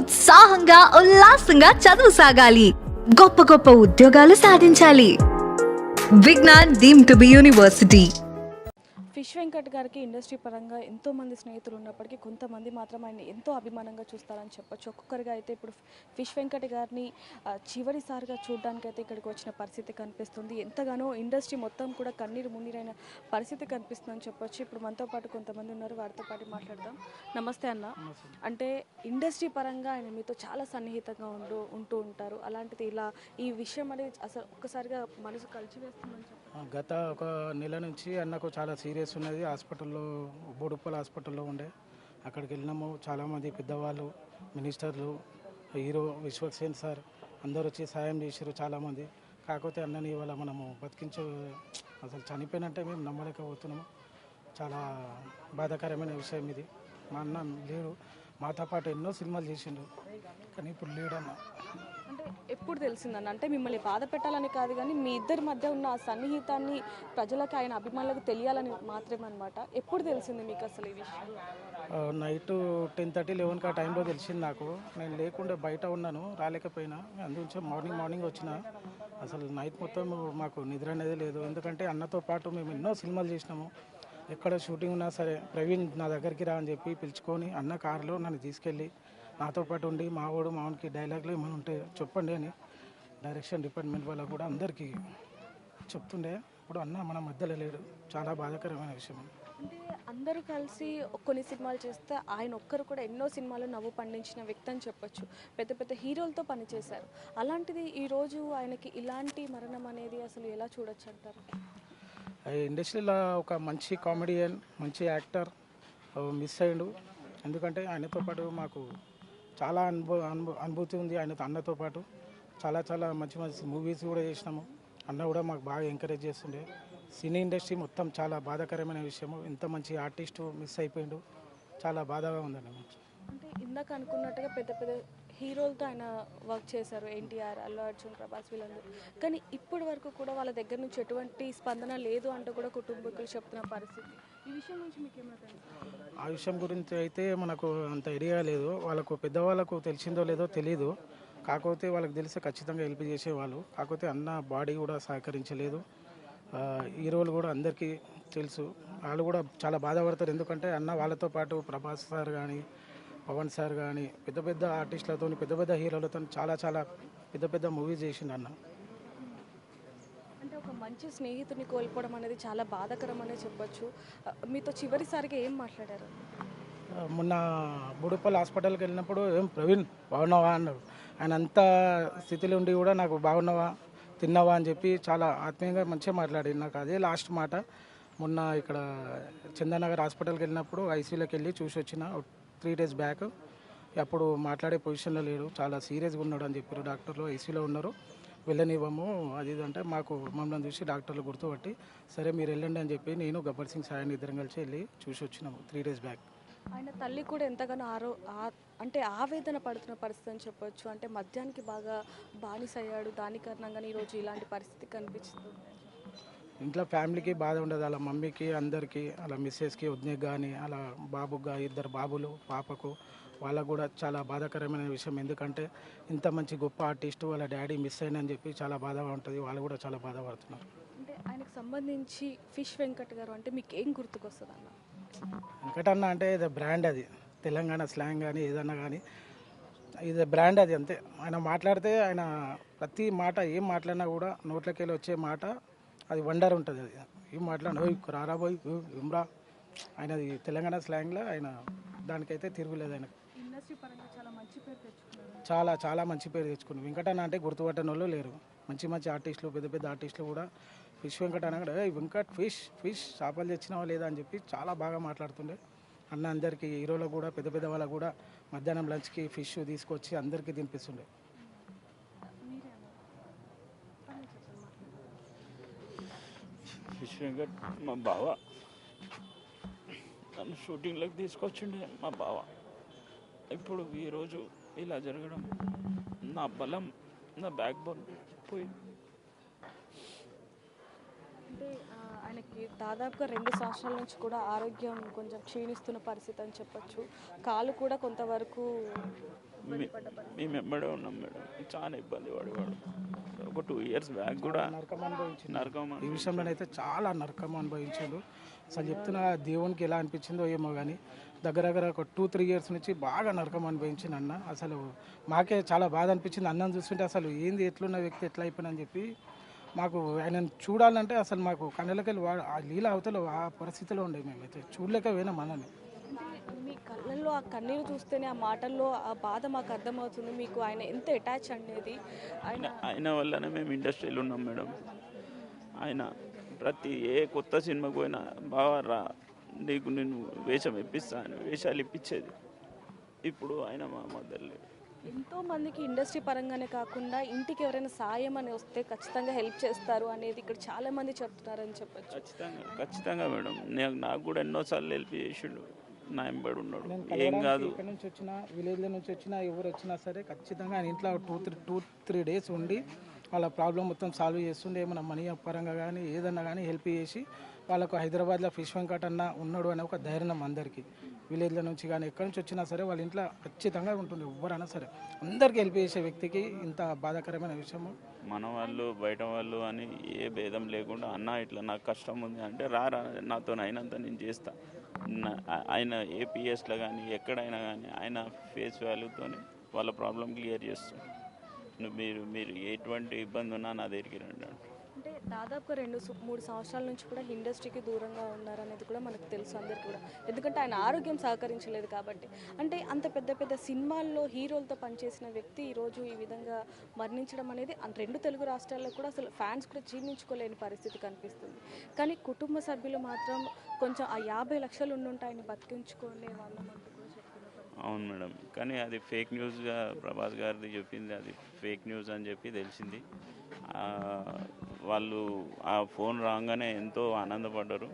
ఉత్సాహంగా ఉల్లాసంగా చదువు సాగాలి, గొప్ప గొప్ప ఉద్యోగాలు సాధించాలి. Vignan deemed to be university. Fish Venkat గారికి ఇండస్ట్రీ పరంగా ఎంతోమంది స్నేహితులు ఉన్నప్పటికీ కొంతమంది మాత్రం ఆయన ఎంతో అభిమానంగా చూస్తారని చెప్పొచ్చు. ఒక్కొక్కరిగా అయితే ఇప్పుడు ఫిష్ వెంకట్ గారిని చివరిసారిగా చూడడానికి అయితే ఇక్కడికి వచ్చిన పరిస్థితి కనిపిస్తుంది. ఎంతగానో ఇండస్ట్రీ మొత్తం కూడా కన్నీరు మున్నీరైన పరిస్థితి కనిపిస్తుందని చెప్పొచ్చు. ఇప్పుడు మనతో పాటు కొంతమంది ఉన్నారు, వారితో పాటు మాట్లాడదాం. నమస్తే అన్న. అంటే ఇండస్ట్రీ పరంగా ఆయన మీతో చాలా సన్నిహితంగా ఉంటూ ఉంటారు. అలాంటిది ఇలా ఈ విషయం అనేది అసలు ఒక్కసారిగా మనసు కలిచివేస్తుందని చెప్పొచ్చు. గత ఒక నెల నుంచి అన్నకు చాలా సీరియస్ ఉన్నది. హాస్పిటల్లో బోడుప్పల్ హాస్పిటల్లో ఉండే. అక్కడికి వెళ్ళినాము. చాలామంది పెద్దవాళ్ళు, మినిస్టర్లు, హీరో విశ్వక్సేన్ సార్ అందరూ వచ్చి సాయం చేశారు చాలామంది. కాకపోతే అన్నని ఇవాళ మనము అసలు చనిపోయినంటే మేము నమ్మలేకపోతున్నాము. చాలా బాధాకరమైన విషయం ఇది. మా అన్న లేడు, మాతో పాటు ఎన్నో సినిమాలు చేసిండు, కానీ ఇప్పుడు లేడన్న. అంటే ఎప్పుడు తెలిసిందన్న? అంటే మిమ్మల్ని బాధ పెట్టాలని కాదు, కానీ మీ ఇద్దరి మధ్య ఉన్న ఆ సన్నిహితాన్ని ప్రజలకు, ఆయన అభిమానులకు తెలియాలని మాత్రమే అనమాట. ఎప్పుడు తెలిసింది మీకు అసలు ఈ విషయం? నైట్ 10:30, 11కి ఆ టైంలో తెలిసింది నాకు. నేను లేకుండా బయట ఉన్నాను, రాలేకపోయినా. అందుగురించి మార్నింగ్ వచ్చిన. అసలు నైట్ మొత్తం మాకు నిద్ర అనేది లేదు. ఎందుకంటే అన్నతో పాటు మేము ఎన్నో సినిమాలు చేసినాము. ఎక్కడ షూటింగ్ ఉన్నా సరే ప్రవీణ్ నా దగ్గరికి రా అని చెప్పి పిలుచుకొని అన్న కారులో నన్ను తీసుకెళ్ళి నాతో పాటు ఉండి మావానికి డైలాగ్లు ఏమైనా ఉంటే చెప్పండి అని డైరెక్షన్ డిపార్ట్మెంట్ వాళ్ళకు కూడా అందరికీ చెప్తుండే. ఇప్పుడు అన్న మన మధ్యలో లేడు. చాలా బాధాకరమైన విషయం. అంటే అందరూ కలిసి కొన్ని సినిమాలు చేస్తే ఆయన ఒక్కరు కూడా ఎన్నో సినిమాలు నవ్వు పండించిన వ్యక్తి అని చెప్పొచ్చు. పెద్ద పెద్ద హీరోలతో పనిచేశారు. అలాంటిది ఈరోజు ఆయనకి ఇలాంటి మరణం అనేది అసలు ఎలా చూడొచ్చు అంటారు? ఇండస్ట్రీలో ఒక మంచి కామెడియన్, మంచి యాక్టర్ మిస్ అయ్యిండు. ఎందుకంటే ఆయనతో పాటు మాకు చాలా అనుభూతి ఉంది. అన్నతో పాటు చాలా మంచి మూవీస్ కూడా చేసినాము. అన్న కూడా మాకు బాగా ఎంకరేజ్ చేస్తుండే. సినీ ఇండస్ట్రీ మొత్తం చాలా బాధాకరమైన విషయము. ఇంత మంచి ఆర్టిస్టు మిస్ అయిపోయిండు. చాలా బాధగా ఉందండి. అంటే ఇందాక అనుకున్నట్టుగా పెద్ద పెద్ద హీరోలతో ఆయన వర్క్ చేశారు. ఎన్టీఆర్, అల్లు అర్జున్, ప్రభాస్ వీళ్ళందరూ. కానీ ఇప్పటి వరకు కూడా వాళ్ళ దగ్గర నుంచి ఎటువంటి స్పందన లేదు అంటూ కూడా కుటుంబీకులు చెప్తున్న పరిస్థితి. ఈ విషయం నుంచి మీకు ఏమైనా తెలుసు? ఆ విషయం గురించి అయితే మనకు అంత ఐడియా లేదు. వాళ్ళకు పెద్దవాళ్ళకు తెలిసిందో లేదో తెలీదు. కాకపోతే వాళ్ళకి తెలిస్తే ఖచ్చితంగా హెల్ప్ చేసేవాళ్ళు. కాకపోతే అన్న బాడీ కూడా సహకరించలేదు. హీరోలు కూడా అందరికీ తెలుసు. వాళ్ళు కూడా చాలా బాధపడతారు. ఎందుకంటే అన్న వాళ్ళతో పాటు ప్రభాస్ సార్ కానీ, పవన్ సార్ కానీ పెద్ద పెద్ద ఆర్టిస్టులతో, పెద్ద పెద్ద హీరోలతో చాలా పెద్ద మూవీస్ చేసిండు అన్న. అంటే ఒక మంచి స్నేహితుని కోల్పోవడం అనేది చాలా బాధాకరం అనే చెప్పొచ్చు. మీతో చివరిసారిగా ఏం మాట్లాడారు? మొన్న బుడుపల్ హాస్పిటల్కి వెళ్ళినప్పుడు ఏం ప్రవీణ్ బాగున్నావా అన్నాడు. ఆయన అంత స్థితిలో ఉండి కూడా నాకు బాగున్నావా, తిన్నావా అని చెప్పి చాలా ఆత్మీయంగా మంచిగా మాట్లాడింది. నాకు అదే లాస్ట్ మాట. మొన్న ఇక్కడ చందానగర్ హాస్పిటల్కి వెళ్ళినప్పుడు ఐసీయూలోకి వెళ్ళి చూసి వచ్చిన 3 days బ్యాక్. అప్పుడు మాట్లాడే పొజిషన్లో లేడు, చాలా సీరియస్గా ఉన్నాడు అని చెప్పారు డాక్టర్లు. ఐసీయూలో ఉన్నారు, వెళ్ళనివ్వము అది ఇది అంటే మమ్మల్ని చూసి డాక్టర్లు గుర్తుపట్టి సరే మీరు వెళ్ళండి అని చెప్పి నేను గబ్బర్ సింగ్ సాయాన్ని ఇద్దరం కలిసి వెళ్ళి చూసి వచ్చినాము 3 days బ్యాక్. ఆయన తల్లి కూడా ఎంతగానో అంటే ఆవేదన పడుతున్న పరిస్థితి అని చెప్పొచ్చు. అంటే మద్యానికి బాగా బానిస అయ్యాడు, దాని కారణంగానే ఈరోజు ఇలాంటి పరిస్థితి కనిపిస్తుంది. ఇంట్లో ఫ్యామిలీకి బాధ ఉండదు. అలా మమ్మీకి, అందరికీ, అలా మిస్సెస్కి, వదినకి కానీ, అలా బాబుగా 2 బాబులు, పాపకు, వాళ్ళకు కూడా చాలా బాధాకరమైన విషయం. ఎందుకంటే ఇంత మంచి గొప్ప ఆర్టిస్టు వాళ్ళ డాడీ మిస్ అయినని చెప్పి చాలా బాధగా ఉంటుంది. వాళ్ళు కూడా చాలా బాధపడుతున్నారు. అంటే ఆయనకు సంబంధించి ఫిష్ వెంకట్ గారు అంటే మీకు ఏం గుర్తుకొస్తుంది అన్న? వెంకటన్న అంటే ఇది బ్రాండ్, అది తెలంగాణ స్లాంగ్ కానీ ఏదన్నా కానీ ఇది బ్రాండ్, అది అంతే. ఆయన మాట్లాడితే ఆయన ప్రతి మాట ఏం మాట్లాడినా కూడా నోట్లోకి వెళ్ళి వచ్చే మాట అది వండర్ ఉంటుంది. అది ఏం మాట్లాడినా రారా పోయి ఇమ్రా, ఆయనది తెలంగాణ స్లాంగ్లో ఆయన దానికైతే తిరుగులేదు. ఆయనకు ఇండస్ట్రీ పరంగా చాలా మంచి పేరు తెచ్చుకున్నారు. చాలా మంచి పేరు తెచ్చుకున్నారు. వెంకటన్న అంటే గుర్తుపట్టని వాళ్ళు లేరు. మంచి ఆర్టిస్టులు, పెద్ద ఆర్టిస్టులు కూడా ఫిష్ వెంకట్ అనగా వెంకట్ ఫిష్ చేపలు తెచ్చినావా లేదా అని చెప్పి చాలా బాగా మాట్లాడుతుండే. అన్న అందరికీ హీరోలకు కూడా పెద్ద వాళ్ళకు కూడా మధ్యాహ్నం లంచ్కి ఫిష్ తీసుకొచ్చి అందరికీ తినిపిస్తుండే. ఫిష్ వెంకట్ మా బావ, నన్ను షూటింగ్లోకి తీసుకొచ్చిండే మా బావ. ఇప్పుడు ఈరోజు ఇలా జరగడం నా బలం, నా బ్యాక్ బోన్ పోయి. అంటే ఆయనకి దాదాపుగా 2 సంవత్సరాల నుంచి కూడా ఆరోగ్యం కొంచెం క్షీణిస్తున్న పరిస్థితి అని చెప్పొచ్చు. కాలు కూడా కొంతవరకు మేము ఎమ్మడే ఉన్నాం మేడం, చాలా ఇబ్బంది పడేవాడు. ఒక 2 years బ్యాక్ కూడా నరకం అనుభవించిండు. నరకం ఈ విషయంలోనైతే చాలా నరకం అనుభవించాడు. అసలు చెప్తున్నా దేవునికి ఎలా అనిపించిందో ఏమో కానీ దగ్గర ఒక 2-3 years నుంచి బాగా నరకం అనుభవించింది అన్న. అసలు మాకే చాలా బాధ అనిపించింది అన్నం చూస్తుంటే. అసలు ఏంది ఎట్లున్న వ్యక్తి ఎట్లా అయిపోయినని చెప్పి మాకు ఆయనను చూడాలంటే అసలు మాకు కళ్ళకెళ్ళి ఆ లీల అవతల ఆ పరిస్థితిలో ఉండే మేమైతే చూడలేక పోయినాం అన్నని. అంటే మీ కళ్ళల్లో ఆ కన్నీరు చూస్తేనే, ఆ మాటల్లో ఆ బాధ మాకు అర్థమవుతుంది. మీకు ఆయన ఎంత అటాచ్ అనేది. ఆయన వల్లనే మేము ఇండస్ట్రీలో ఉన్నాం మేడం. ఆయన ప్రతి ఏ కొత్త సినిమాకి పోయినా బాగా రా, నీకు నేను వేషం ఇప్పిస్తాను, వేషాలు ఇప్పించేది. ఇప్పుడు ఆయన మా మదర్ లేడు. ఎంతో మందికి ఇండస్ట్రీ పరంగానే కాకుండా ఇంటికి ఎవరైనా సాయం అని వస్తే ఖచ్చితంగా హెల్ప్ చేస్తారు అనేది ఇక్కడ చాలా మంది చెప్తున్నారని చెప్పొచ్చు. ఖచ్చితంగా మేడం. నాకు కూడా ఎన్నోసార్లు హెల్ప్ చేసిండు, నా ఎంబడి ఉన్నాడు. నేను ఏం కాదు, ఇక్కడ నుంచి వచ్చినా విలేజ్ల నుంచి వచ్చినా ఎవరు వచ్చినా సరే ఖచ్చితంగా ఆయన ఇంట్లో 2-3 days ఉండి వాళ్ళ ప్రాబ్లం మొత్తం సాల్వ్ చేస్తుండే. ఏమైనా మనీ పరంగా కానీ ఏదన్నా కానీ హెల్ప్ చేసి వాళ్ళకు హైదరాబాద్లో ఫిష్ వెంకట్ అన్న ఉన్నాడు అనే ఒక ధైర్యం అందరికీ. విలేజ్ల నుంచి కానీ ఎక్కడి నుంచి వచ్చినా సరే వాళ్ళ ఇంట్లో ఖచ్చితంగా ఉంటుంది. ఎవరైనా సరే అందరికీ హెల్ప్ చేసే వ్యక్తికి ఇంత బాధాకరమైన విషయము. మన వాళ్ళు బయట వాళ్ళు అని ఏ భేదం లేకుండా అన్న ఇట్లా నాకు కష్టం ఉంది అంటే రా నాతో అయినంత నేను చేస్తా. ఆయన ఏపీఎస్లో కానీ ఎక్కడైనా కానీ ఆయన ఫేస్ వాల్యూతో వాళ్ళ ప్రాబ్లం క్లియర్ చేస్తాడు. మీరు ఎటువంటి ఇబ్బంది ఉన్నా నా దగ్గరికి రండి అంటారు. అంటే దాదాపుగా 2-3 సంవత్సరాల నుంచి కూడా ఇండస్ట్రీకి దూరంగా ఉన్నారనేది కూడా మనకు తెలుసు అందరికీ కూడా. ఎందుకంటే ఆయన ఆరోగ్యం సహకరించలేదు కాబట్టి. అంటే అంత పెద్ద సినిమాల్లో హీరోలతో పనిచేసిన వ్యక్తి ఈరోజు ఈ విధంగా మరణించడం అనేది 2 తెలుగు రాష్ట్రాల్లో కూడా అసలు ఫ్యాన్స్ కూడా జీర్ణించుకోలేని పరిస్థితి కనిపిస్తుంది. కానీ కుటుంబ సభ్యులు మాత్రం కొంచెం ఆ 50 లక్షలు ఉండుంటే ఆయన బతికించుకునే వాళ్ళమంటూ కూడా చెప్తున్నారు. అవును మేడం, కానీ అది ఫేక్ న్యూస్గా ప్రభాస్ గారిది చెప్పింది, అది ఫేక్ న్యూస్ అని చెప్పి తెలిసింది. వాళ్ళు ఆ ఫోన్ రాగానే ఎంతో ఆనందపడ్డారు.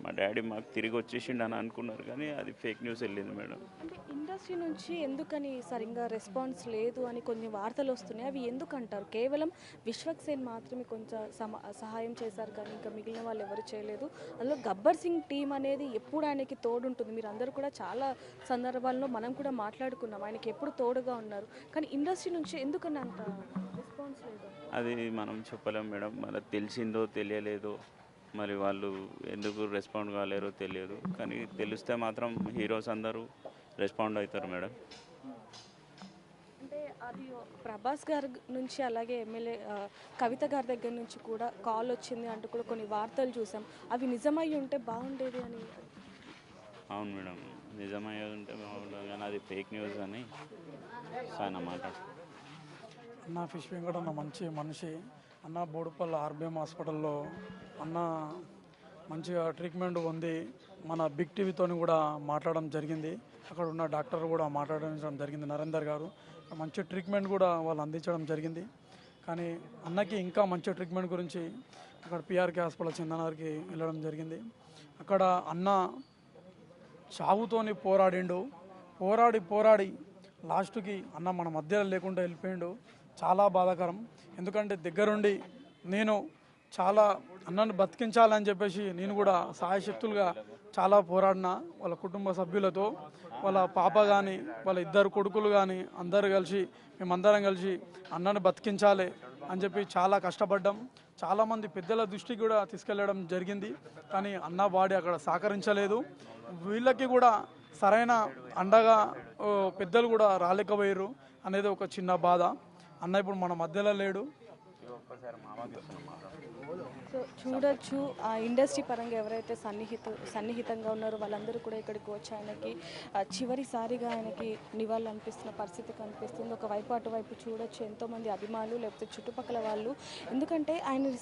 మా డాడీ మాకు తిరిగి వచ్చేసిండు అని అనుకున్నారు, కానీ అది ఫేక్ న్యూస్ వెళ్ళింది మేడం. అంటే ఇండస్ట్రీ నుంచి ఎందుకని సరిగ్గా రెస్పాన్స్ లేదు అని కొన్ని వార్తలు వస్తున్నాయి. అవి ఎందుకంటారు? కేవలం విశ్వక్సేన్ మాత్రమే కొంచెం సహాయం చేశారు, కానీ ఇంకా మిగిలిన వాళ్ళు ఎవరు చేయలేదు. అందులో గబ్బర్ సింగ్ టీం అనేది ఎప్పుడు ఆయనకి తోడుంటుంది. మీరు అందరూ కూడా చాలా సందర్భాల్లో మనం కూడా మాట్లాడుకున్నాం, ఆయనకి ఎప్పుడు తోడుగా ఉన్నారు. కానీ ఇండస్ట్రీ నుంచి ఎందుకని అంత రెస్పాన్స్ లేదు? అది మనం చెప్పలేం మేడం. మనకు తెలిసిందో తెలియలేదో, మరి వాళ్ళు ఎందుకు రెస్పాండ్ కాలేరో తెలియదు. కానీ తెలిస్తే మాత్రం హీరోస్ అందరూ రెస్పాండ్ అవుతారు మేడం. అంటే అది ప్రభాస్ గారి నుంచి అలాగే ఎమ్మెల్యే కవిత గారి దగ్గర నుంచి కూడా కాల్ వచ్చింది అంటూ కూడా కొన్ని వార్తలు చూసాం. అవి నిజమై ఉంటే బాగుండేది అని. అవును మేడం, నిజమయ్యేది ఉంటే బాగుంటుంది, కానీ అది ఫేక్ న్యూస్ అని చాలా మాట్లాడు. అన్న ఫిష్ వెంకట్ అన్న మంచి మనిషి. అన్న బోడుపల్లి ఆర్బిఎం హాస్పిటల్లో అన్న మంచిగా ట్రీట్మెంట్ పొంది మన బిగ్ టీవీతో కూడా మాట్లాడడం జరిగింది. అక్కడ ఉన్న డాక్టర్ కూడా మాట్లాడడం జరిగింది, నరేందర్ గారు. మంచి ట్రీట్మెంట్ కూడా వాళ్ళు అందించడం జరిగింది. కానీ అన్నకి ఇంకా మంచి ట్రీట్మెంట్ గురించి అక్కడ పిఆర్కే హాస్పిటల్ చందనగర్కి వెళ్ళడం జరిగింది. అక్కడ అన్న చావుతోని పోరాడిండు. పోరాడి లాస్ట్కి అన్న మన మధ్యలో లేకుండా వెళ్ళిపోయిండు. చాలా బాధాకరం. ఎందుకంటే దగ్గరుండి నేను చాలా అన్నను బతికించాలని చెప్పేసి నేను కూడా సాయశక్తులుగా చాలా పోరాడిన. వాళ్ళ కుటుంబ సభ్యులతో, వాళ్ళ పాప కానీ వాళ్ళ 2 కొడుకులు కానీ మేమందరం కలిసి అన్నను బతికించాలి అని చెప్పి చాలా కష్టపడ్డాం. చాలామంది పెద్దల దృష్టికి కూడా తీసుకెళ్ళడం జరిగింది, కానీ అన్న బాడీ అక్కడ సహకరించలేదు. వీళ్ళకి కూడా సరైన అండగా పెద్దలు కూడా రాలేకపోయారు అనేది ఒక చిన్న బాధ. అన్న ఇప్పుడు మన మధ్యలో లేడు. సో చూడొచ్చు, ఆ ఇండస్ట్రీ పరంగా ఎవరైతే సన్నిహితంగా ఉన్నారో వాళ్ళందరూ కూడా ఇక్కడికి వచ్చి ఆయనకి చివరిసారిగా ఆయనకి నివాళులు అనిపిస్తున్న పరిస్థితి కనిపిస్తుంది. ఒకవైపు అటువైపు చూడొచ్చు ఎంతోమంది అభిమానులు, లేకపోతే చుట్టుపక్కల వాళ్ళు. ఎందుకంటే ఆయన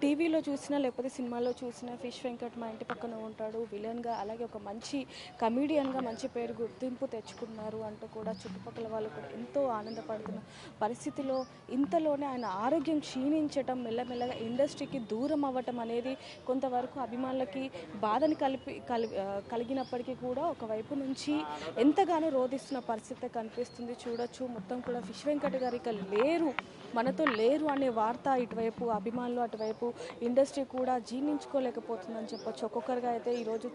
టీవీలో చూసినా లేకపోతే సినిమాలో చూసినా ఫిష్ వెంకట్ మా ఇంటి పక్కన ఉంటాడు విలన్గా, అలాగే ఒక మంచి కమీడియన్గా మంచి పేరు గుర్తింపు తెచ్చుకున్నారు అంటూ కూడా చుట్టుపక్కల వాళ్ళు కూడా ఎంతో ఆనందపడుతున్న పరిస్థితిలో ఇంతలోనే ఆయన ఆరోగ్యం క్షీణించటం, మెల్లమెల్లగా ఇండస్ట్రీకి దూరం అవ్వటం అనేది కొంతవరకు అభిమానులకి బాధని కలిగినప్పటికీ కూడా ఒకవైపు నుంచి ఎంతగానో రోధిస్తున్న పరిస్థితి కనిపిస్తుంది. చూడొచ్చు మొత్తం కూడా ఫిష్ వెంకట్ గారు ఇక లేరు, మనతో లేరు అనే వార్త ఇటువైపు అభిమానులు, అటువైపు ఇండస్ట్రీ కూడా జీర్ణించుకోలేకపోతుందని చెప్పొచ్చు. ఒక్కొక్కరుగా అయితే ఈరోజు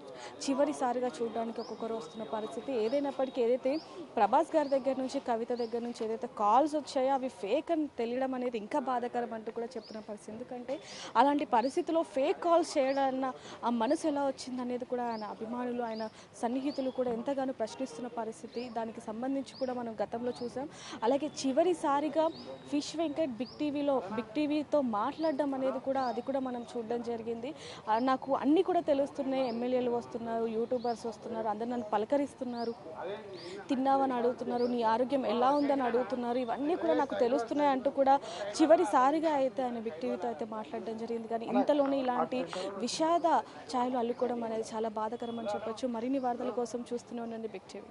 చివరిసారిగా చూడడానికి ఒక్కొక్కరు వస్తున్న పరిస్థితి. ఏదైనప్పటికీ ఏదైతే ప్రభాస్ గారి దగ్గర నుంచి, కవిత దగ్గర నుంచి ఏదైతే కాల్స్ వచ్చాయో అవి ఫేక్ అని తెలియడం అనేది ఇంకా బాధాకరం అంటూ కూడా చెప్తున్న పరిస్థితి. ఎందుకంటే అలాంటి పరిస్థితిలో ఫేక్ కాల్స్ చేయడాన్న ఆ మనసు ఎలా వచ్చింది అనేది కూడా ఆయన అభిమానులు, ఆయన సన్నిహితులు కూడా ఎంతగానో ప్రశ్నిస్తున్న పరిస్థితి. దానికి సంబంధించి కూడా మనం గతంలో చూసాం. అలాగే చివరిసారిగా ఫిష్ వెంకట్ బిగ్ టీవీతో మాట్లాడడం అనేది కూడా అది కూడా మనం చూడడం జరిగింది. నాకు అన్నీ కూడా తెలుస్తున్నాయి, ఎమ్మెల్యేలు వస్తున్నారు, యూట్యూబర్స్ వస్తున్నారు, అందరు నన్ను పలకరిస్తున్నారు, తిన్నావని అడుగుతున్నారు, నీ ఆరోగ్యం ఎలా ఉందని అడుగుతున్నారు, ఇవన్నీ కూడా నాకు తెలుస్తున్నాయి అంటూ కూడా చివరిసారిగా అయితే ఆయన బిగ్ టీవీతో అయితే మాట్లాడడం జరిగింది. కానీ ఇంతలోనే ఇలాంటి విషాద ఛాయలు అల్లుకోవడం అనేది చాలా బాధాకరం అని చెప్పొచ్చు. మరిన్ని వార్తల కోసం చూస్తూనే ఉండండి బిగ్ టీవీ.